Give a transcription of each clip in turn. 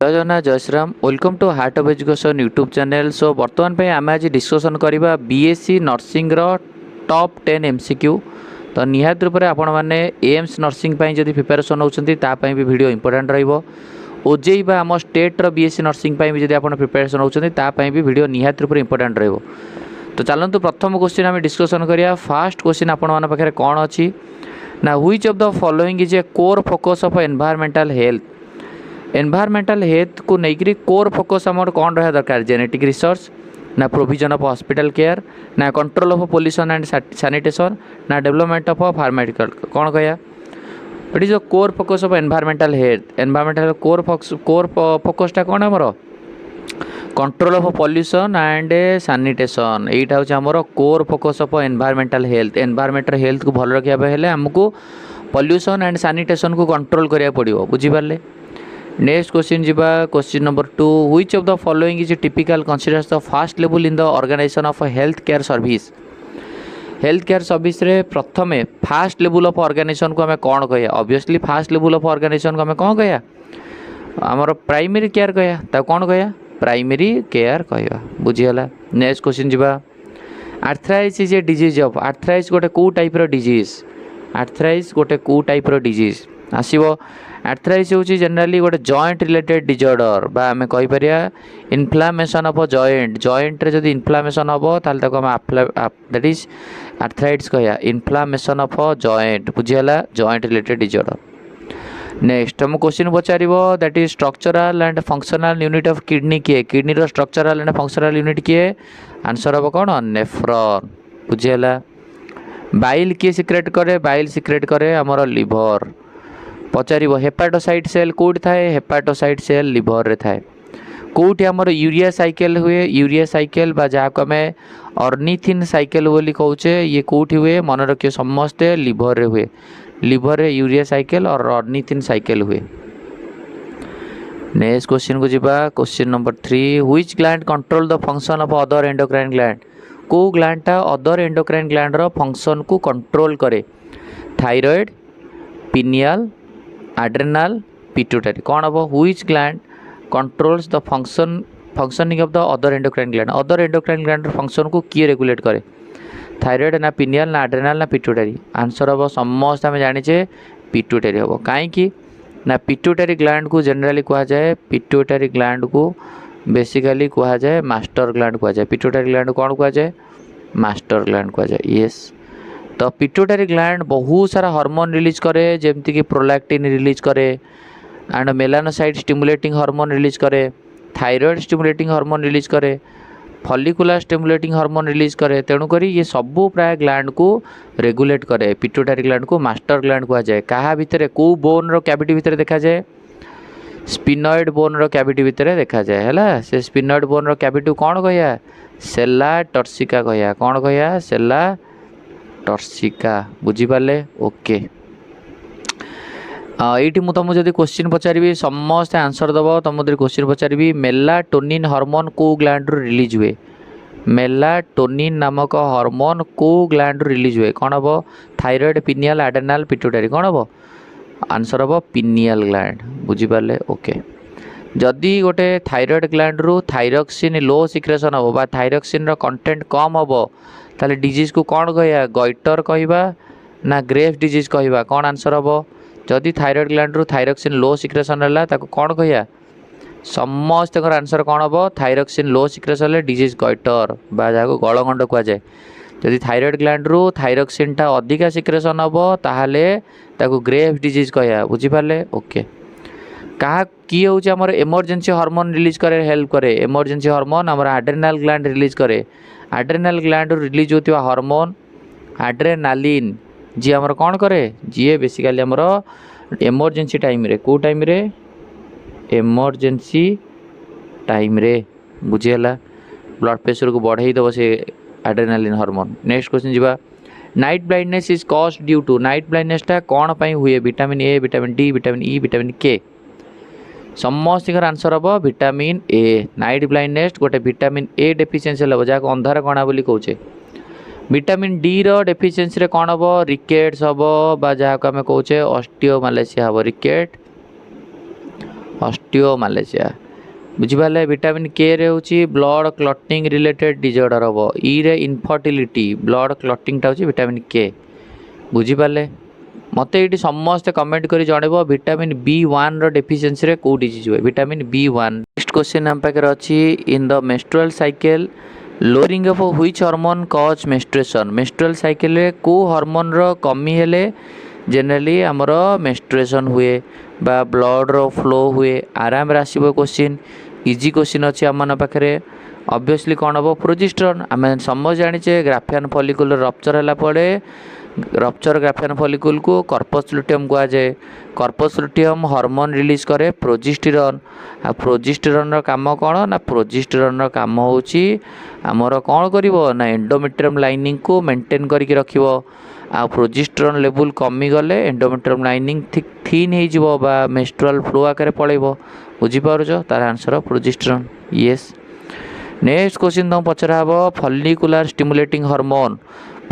जय जगन्नाथ जय Shriram welcome to heart of education YouTube channel. So बर्तमान पे आम आज डिस्कसन करवा बीएससी नर्सिंग टॉप 10 एमसीक्यू। तो निहात रूप से आपण मैंने एम्स नर्सिंग जदि प्रिपेरेसन होती भी वीडियो इंपोर्टेंट रहिबो। ओजेई बा आम स्टेट रो बीएससी नर्सिंग भी जदि आपण प्रिपेरेसन होती भी वीडियो निहात रूप से इंपोर्टेंट रहिबो। तो चलतु प्रथम क्वेश्चन आम डिस्कसन करिया। फास्ट क्वेश्चन आपण मान पाखरे कौन अच्छी ना which of the following is a core focus of environmental health. Environmental health को लेकर कोर फोकस आम कौन रहा दरकार जेनेटिक रिसर्च ना प्रोविजन ऑफ हॉस्पिटल केयर ना control of pollution and sanitation ना डेवलपमेंट ऑफ फार्मास्यूटिकल कौन कह it is core focus of environmental health. Environmental core फोकसटा कौन आमर control of pollution and sanitation यहीटा हूँ आमर core focus of environmental health. Environmental health को भल रखा हेल्ले आमको पोल्यूशन एंड सैनिटेशन को कंट्रोल करा पड़ो बुझीपारे। नेक्स्ट क्वेश्चन जीवा question number 2 which of the following is typical considers the first level in the organisation of health care service. Health care service रे प्रथम फास्ट लेवल ऑफ ऑर्गेनाइजेशन को हमें कौन कह obviously first level of organisation को हमें कौन कह आमर प्राइमरी केयर कह कौन कह प्राइमरी केयर कह बुझीगला। नेक्स्ट क्वेश्चन जीवा arthritis is a disease of arthritis गोटे कौ टाइप रो डिजीज आर्थराइटिस गोटे कौ टाइप रो डिजीज आसीबो। आर्थराइटिस होची जनरली गोटे जॉइंट रिलेटेड डिजॉर्डर बा आमे कहि परिया इन्फ्लामेशन ऑफ जॉइंट रे जदी इन्फ्लामेशन हबो ताल तको आमे दैट इज आर्थराइटिस कहया इन्फ्लामेशन ऑफ जॉइंट बुझियाला जॉइंट रिलेटेड डिजॉर्डर। नेक्स्ट हम क्वेश्चन पचारिबो that is structural and functional unit of kidney किए किडनी रो स्ट्रक्चरल एंड फंक्शनल यूनिट किए आंसर हबो कोन नेफ्रॉन बुझियाला। बाइल किए सिक्रेट करे बाइल सिक्रेट करे हमर लिवर। पचार हेपाटोसाइट सेल कौट थाए हेपाटोसाइट सेल लिवर रे थाए। कौटी आमर यूरिया साइकेल हुए यूरिया साइकेल बा जहाँ को आम ऑर्निथिन साइकेल बोली कहूचे ये कौटी हुए मन रखिए समस्ते लिवर रे हुए लिवर रे यूरिया साइकेल और ऑर्निथिन साइकेल हुए। नेक्स्ट क्वेश्चन को जीवा question number 3 which gland control the function of other endocrine gland. को ग्लैंडटा अदर एंडोक्राइन ग्लैंड रो फंक्शन को कंट्रोल करे थायराइड पिनियल adrenal pituitary कौन हम which gland controls the functioning of the other endocrine gland function को किए regulate करे thyroid ना pineal ना एड्रेनाल ना पिट्यूटरी आंसर हम समस्त आम जाने पिट्यूटरी हम कहीं ना पिट्यूटरी ग्लैंड को जनरली कह जाए पिट्यूटरी ग्लैंड को बेसिकली कह जाए मास्टर ग्लैंड कह जाए पिट्यूटरी ग्लैंड कौन कह जाए मास्टर ग्लैंड कह जाए यस। तो पिट्यूटरी ग्लैंड बहुत सारा हार्मोन रिलीज करे जमती कि प्रोलैक्टिन रिलीज करे and melanocyte stimulating hormone release करे थायराइड स्टिमुलेटिंग हार्मोन रिलीज करे फॉलिकुलर स्टिमुलेटिंग हार्मोन रिलीज करे तेणुक ये सबू प्राय ग्लैंड को रेगुलेट करे। पिट्यूटरी ग्लैंड को मास्टर ग्लैंड कह जाए क्या भितर को बोन रो कैविटी भितर देखा जाए स्पिनॉइड बोन रो कैविटी भितर देखा जाए है से स्पिनॉइड बोन रो कैविटी कौन कह सेला टर्सिका कह कौन कह सेला टर्सिका बुझीपारे ओके। ये तुमको जब क्वेश्चन पचारि समस्त आंसर दब तुम क्वेश्चन पचारि मेलाटोनिन हार्मोन को ग्लैंड रू रिलीज हुए मेलाटोनिन नामक हार्मोन को ग्लैंड रू रिलीज हुए कौन हम थायराइड पिनियल एड्रेनाल पिट्यूटरी कौन हम आंसर हम पिनियल ग्लैंड बुझीपारे ओके। जदि गोटे थायराइड ग्लैंड रू थायरक्सिन लो सिक्रेशन हम बा थायरक्सिन रो कंटेंट कम हम ताले डिजीज को कौन कह गॉइटर कहवा ना ग्रेव्स डिजीज कहवा कौन आंसर हम जदि थायराइड ग्लैंड रू थायरक्सिन लो सिक्रेशन है कौन कह समस्त आंसर कौन हम थायरक्सिन लो सिक्रेशन डिजीज गॉइटर बा जहाँ गलगंड कह जाए। जदि थायराइड ग्लैंड रू थायरक्सिन टा अधिका सिक्रेशन हम ताहले ताको ग्रेव्स डिजीज कह बुझीपारे ओके। क्या किए हूँ आमर इमरजेंसी हार्मोन रिलीज करे हेल्प करे इमरजेंसी हार्मोन आमर एड्रेनाल ग्लैंड रिलीज करे एड्रेनाल ग्लैंड रिलीज होता हार्मोन एड्रेनालिन जी आमर कौन करे जी बेसिकली आमर इमरजेंसी टाइम रे को टाइम रे इमरजेंसी टाइम रे बुझीगला ब्लड प्रेशर को बढ़ाई दब से एड्रेनालिन हार्मोन। नेक्स्ट क्वेश्चन जीवा night blindness is caused due to night ब्लाइंडनेसटा कौन पाई हुए vitamin A vitamin D vitamin E vitamin K समस्त आंसर हम विटामिन ए नाइट ब्लाइंडनेस गोटे विटामिन ए डेफिशिएंसी हम जहाँ अंधार कणा बोली कौचे विटामिन डी रो डेफिशिएंसी रे कौन हम रिकेट्स हम जहाँ को आम कौचे ऑस्टियोमालेसिया हम रिकेट ऑस्टियोमालेशिया बुझिपारे। विटामिन के रे होची ब्लड क्लटिंग रिलेटेड डिजॉर्डर हम। ई रे इनफर्टिलिटी ब्लड क्लटिंगटा होची विटामिन के बुझिपारे। मत ये समस्ते कमेंट कर जनइब विटामिन B1 डेफिशिएंसी रे को डिजीज हुए विटामिन B1। नेक्स्ट क्वेश्चन हम पाखे अच्छी in the menstrual cycle lowering of which hormone cause menstruation. Menstrual cycle रे को हार्मोन रो कमी हेले जनरली आमर मेंस्ट्रुएशन हुए बा ब्लड रो फ्लो हुए। आराम रे आसीबो क्वेश्चन इजी क्वेश्चन अच्छी आम पाखे। ऑब्वियसली कौन हम प्रोजेस्टेरोन आम समझ जाने ग्राफियन फॉलिकुलर रप्चर होला पड़े रप्चर ग्राफियन फॉलिकुल को कर्पस लुटियम कह जाए। कर्पस लुटियम हार्मोन रिलीज करे प्रोजेस्टेरोन। आ प्रोजेस्टेरोन रो काम कौन ना प्रोजेस्टेरोन रो काम होची आमर कौन करिवो ना एंडोमेट्रियम लाइनिंग को मेंटेन करके रखिवो। आ प्रोजेस्टेरोन लेवल कमी गले एंडोमेट्रियम लाइनिंग थिन हो जिवो बा मेंस्ट्रुअल फ्लो आकार पळेबो। बुझी पारुछो तार answer progesterone yes. Next question तुम पचरा हम follicular stimulating hormone.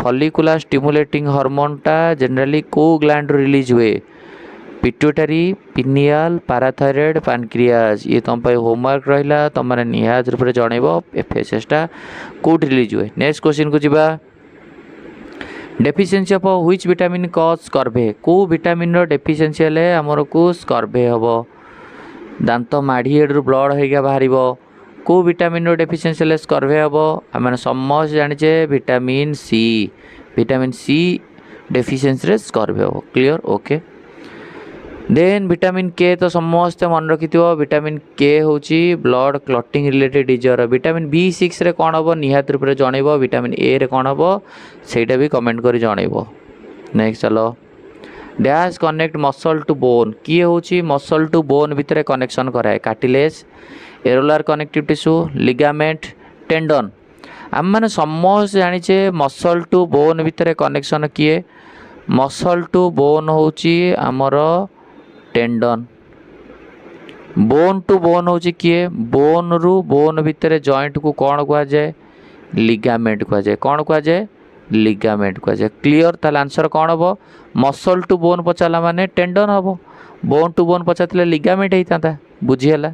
Follicular stimulating हार्मोनटा जनरली को ग्लैंड रिलीज हुए पिट्यूटरी पिनियल पाराथायरॉइड पैनक्रियाज। ये तुम होमवर्क रहा तुम मैंने निहात रूप से जनइब एफएसएसटा कौट रिलीज हुए। नेक्स्ट क्वेश्चन को जीवा deficiency of which vitamin cause scurvy. को विटामिन रो डेफिशिएंसी हेले हमर को स्कर्वे हबो दांत माढ़ी एडू ब्लड होगा बाहर। को विटामिन रो डेफिशिएंसी हेले स्कर्वे हबो आम समस्त जाने विटामिन सी डेफिशिएंसी रे स्कर्वे हबो क्लियर ओके। देन विटामिन के तो समस्त मन रखि विटामिन के होची blood clotting related disorder. Vitamin B6 रे कौन हम निहात रूप से जनइब। विटामिन ए रे कौन हम सेटा भी कमेंट कर जनइब। नेक्स्ट चलो dash connect muscle to bone. किए होची मसल टू बोन भितर कनेक्शन कराए cartilage areolar connective tissue ligament tendon. आम मैंने समस्त जाने मसल टू बोन भितर कनेक्शन किए मसल टू बोन होची आमर टेंडन। बोन टू बोन होची किए बोन रु बोन भितर जॉइंट को कौन कह जाए लिगामेंट कह जाए। कौन कह जाए लिगामेंट कह जाए क्लियर। ताल आंसर कौन हम मसल टू बोन पचारा माने टेंडन हम बोन टू बोन पचार लिगामेंट होता बुझीगला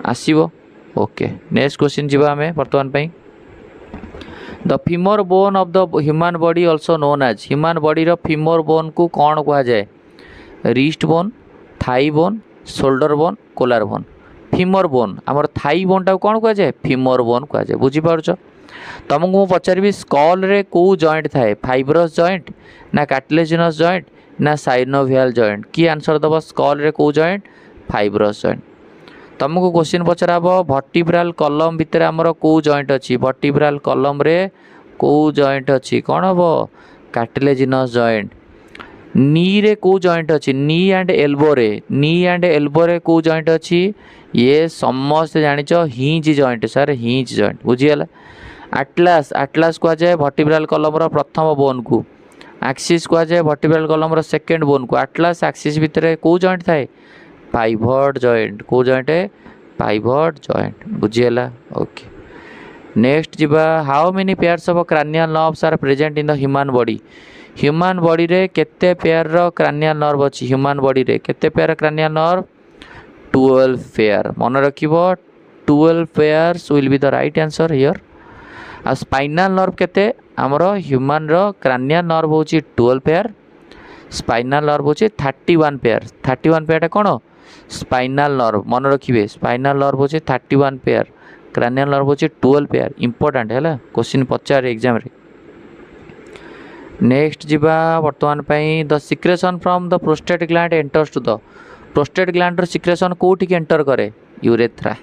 आसो ओके। नेक्स्ट क्वेश्चन जीवा आम बर्तमान the femur bone of the human body also known as. Human body रो फीमर बोन को कौन कह जाए wrist bone thigh bone shoulder bone collar bone. Femur bone आमर थाई बोन टा कौन कह जाए फीमर बोन कह जाए बुझीपार। तुमको मुझे पचारि स्कल रे को जॉइंट थाए फाइब्रस जॉइंट ना कार्टिलेजिनस जॉइंट ना साइनोवियल जॉइंट। की आंसर दब स्कल रे को जॉइंट फाइब्रस जॉइंट। तुमको क्वेश्चन पचरा वर्टिब्रल कॉलम भितर आमर को जॉइंट अच्छी वर्टिब्रल कॉलम रे को जॉइंट अच्छी कौन हम कार्टिलेजिनस जॉइंट। नी रे को जॉइंट अच्छी नी एंड एल्बो रे को जॉइंट अच्छी ये समस्त जानिच hinge joint sir hinge joint बुझीगला। आटलास कह जाए वर्टिब्रल कॉलम रो प्रथम बोन को। एक्सिस कह जाए वर्टिब्रल कॉलम रो सेकंड बोन को। आटलास एक्सिस भितर को जॉइंट थाए पाइवट जॉइंट। को जॉइंट है पाइवट जॉइंट बुझीगला ओके। नेक्स्ट जीवा how many pairs of cranial nerves are present in the human body. Human body रे केते पेयर रो क्रानियल नर्व अच्छी ह्यूमन बॉडी रे केते पेयर क्रानियल नर्व 12 पेयर मन रखिबो 12 pairs will be the right answer here. आ स्पाइनल नर्व केते आमर ह्यूमन रो क्रानियल नर्व होची 12 पेयर स्पाइनल नर्व होची 31 पेयर। 31 पेयर कौन स्पाइनल नर्व मन रखिए स्पाइनल नर्व होची 31 पेयर क्रानियल नर्व होची 12 पेयर इंपोर्टेंट है क्वेश्चन पचार एग्जाम रे। नेक्स्ट जीवा वर्तमान the secretion from the prostate gland enters to the. Prostate gland secretion कोठी की एंटर करे यूरेथ्रा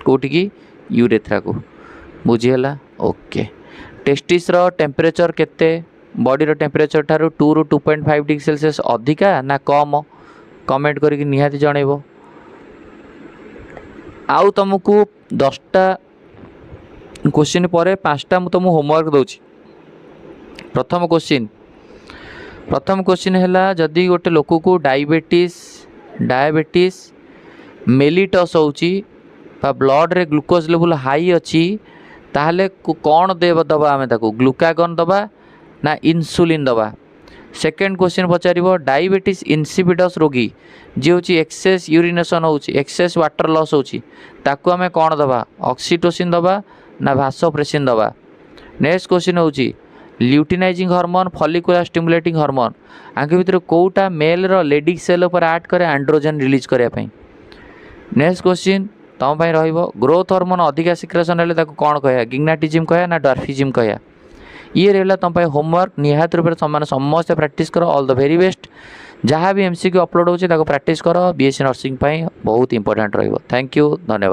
कोठी की यूरेथ्रा को बुझीगला ओके। टेस्टिस रो टेम्परेचर केते बॉडी रो टेम्परेचर ठारू 2 ରୁ 2.5 डिग्री सेल्सियस अधिका ना कम कमेंट करके निहाती जनइब। आउ तुमको 10टा क्वेश्चन पर 5टा मुझे तुमको होमवर्क दूची। प्रथम क्वेश्चन है जदि गोटे लोक को डायबिटीज मेलिटस होची ब्लड रे ग्लूकोज लेवल हाई अच्छी ताहले कौन दबा आम ताको ग्लूकागन दबा ना इन्सुलिन दबा। सेकेंड क्वेश्चन पचार डायबिटीज इनसिपिडस रोगी जी हूँ एक्सेस यूरिनेशन हो एक्सेस वाटर लॉस होताको आम कौन दबा ऑक्सीटोसिन दबा ना भासोप्रेसिन दबा। नेक्स्ट क्वेश्चन हूँ luteinizing hormone follicular stimulating hormone आंख भितर कोटा मेल रो लेडिक सेल पर आट करे एंड्रोजन रिलीज करने। नेक्स्ट क्वेश्चन तुम रहिबो ग्रोथ हार्मोन अधिका सिक्रेशन हेले ताको कौन कह गिग्नाटिजिम कह ना डॉर्फिजिम कह। ये रहा तुम होमवर्क निहात रूप से समस्त प्रैक्टिस करो। All the very best. जहाँ भी एमसीक्यू अपलोड होची ताको प्रैक्टिस करो बीएससी नर्सिंग बहुत इंपोर्टेंट रहिबो। थैंक यू धन्यवाद।